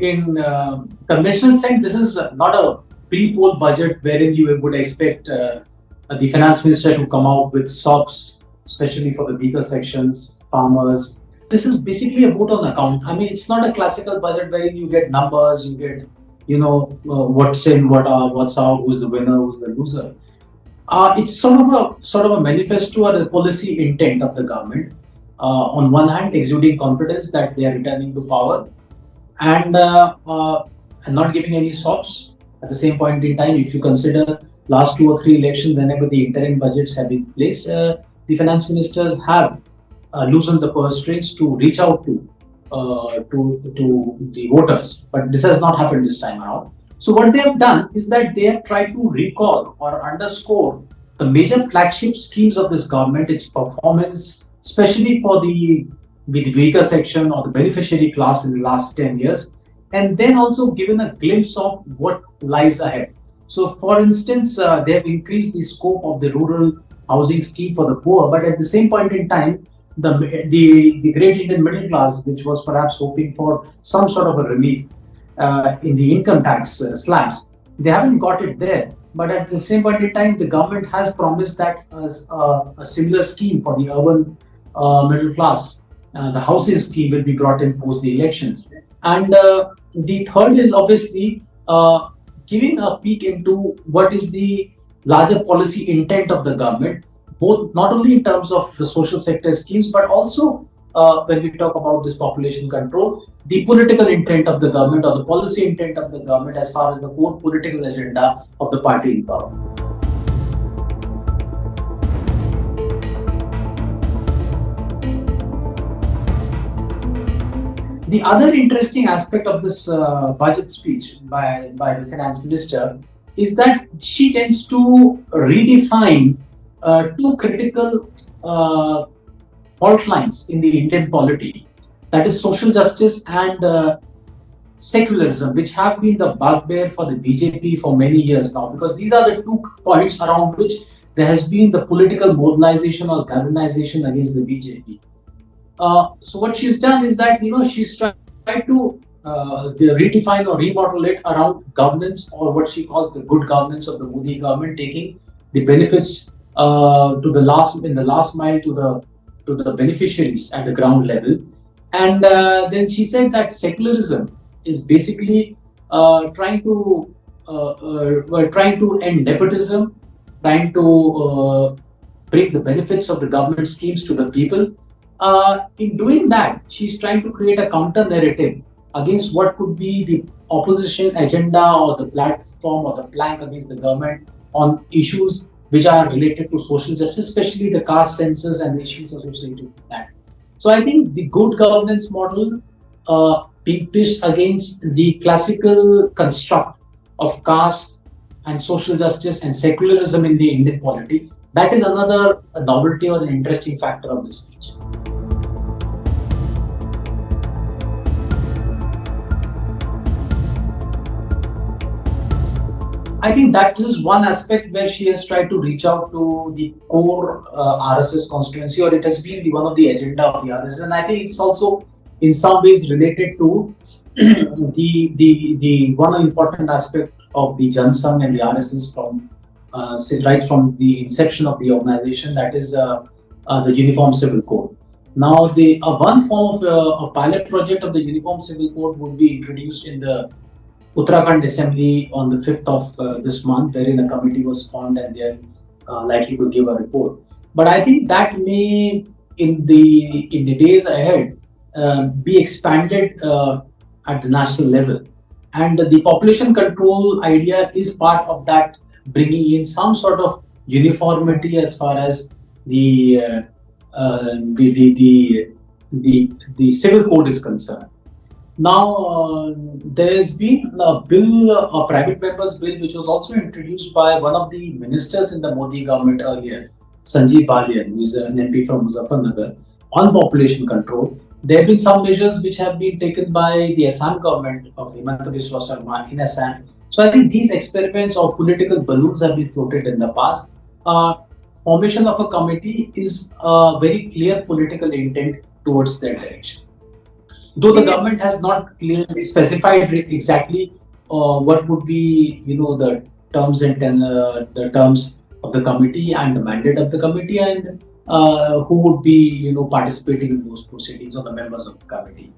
in conventional sense, this is not a pre-poll budget wherein you would expect the finance minister to come out with sops, especially for the weaker sections, farmers. This is basically a vote on account. I mean, it's not a classical budget wherein you get numbers, you get, what's in, what's out, who's the winner, who's the loser. It's sort of a manifesto or a policy intent of the government. On one hand, exuding confidence that they are returning to power, and not giving any sops. At the same point in time, if you consider last 2 or 3 elections, whenever the interim budgets have been placed, the finance ministers have loosened the purse strings to reach out to the voters. But this has not happened this time around. So what they have done is that they have tried to recall or underscore the major flagship schemes of this government, its performance, especially for the weaker section or the beneficiary class in the last 10 years, and then also given a glimpse of what lies ahead. So, for instance, they have increased the scope of the rural housing scheme for the poor, but at the same point in time, the great Indian middle class, which was perhaps hoping for some sort of a relief in the income tax slabs, they haven't got it there. But at the same point in time, the government has promised that a similar scheme for the urban middle class, the housing scheme, will be brought in post the elections. And the third is obviously giving a peek into what is the larger policy intent of the government, both not only in terms of the social sector schemes, but also when we talk about this population control, the political intent of the government or the policy intent of the government as far as the core political agenda of the party in power. The other interesting aspect of this budget speech by the finance minister is that she tends to redefine 2 critical fault lines in the Indian polity, that is social justice and secularism, which have been the bugbear for the BJP for many years now, because these are the 2 points around which there has been the political mobilization or galvanization against the BJP. So what she's done is that, she's tried to redefine or remodel it around governance, or what she calls the good governance of the Modi government, taking the benefits to the last mile to the beneficiaries at the ground level. And then she said that secularism is basically trying to end nepotism, trying to bring the benefits of the government schemes to the people. In doing that, she's trying to create a counter narrative against what could be the opposition agenda or the platform or the plank against the government on issues which are related to social justice, especially the caste census and the issues associated with that. So I think the good governance model being pitched against the classical construct of caste and social justice and secularism in the Indian polity, that is another novelty or an interesting factor of this speech. I think that is one aspect where she has tried to reach out to the core RSS constituency, or it has been one of the agenda of the RSS, and I think it's also in some ways related to the one important aspect of the Jan Sangh and the RSS from right from the inception of the organization, that is the Uniform Civil Code. Now, the one form of a pilot project of the Uniform Civil Code would be introduced in the Uttarakhand Assembly on the 5th of this month, wherein a committee was formed and they are likely to give a report. But I think that may, in the days ahead, be expanded at the national level. And the population control idea is part of that, bringing in some sort of uniformity as far as the civil code is concerned. Now, there's been a bill, a private member's bill, which was also introduced by one of the ministers in the Modi government earlier, Sanjeev Balian, who is an MP from Muzaffarnagar, on population control. There have been some measures which have been taken by the Assam government of Himanta Biswa Sarma in Assam. So I think these experiments or political balloons have been floated in the past. Formation of a committee is a very clear political intent towards that direction. Though the government has not clearly specified exactly what would be, the terms and the terms of the committee and the mandate of the committee, and who would be, participating in those proceedings, or the members of the committee.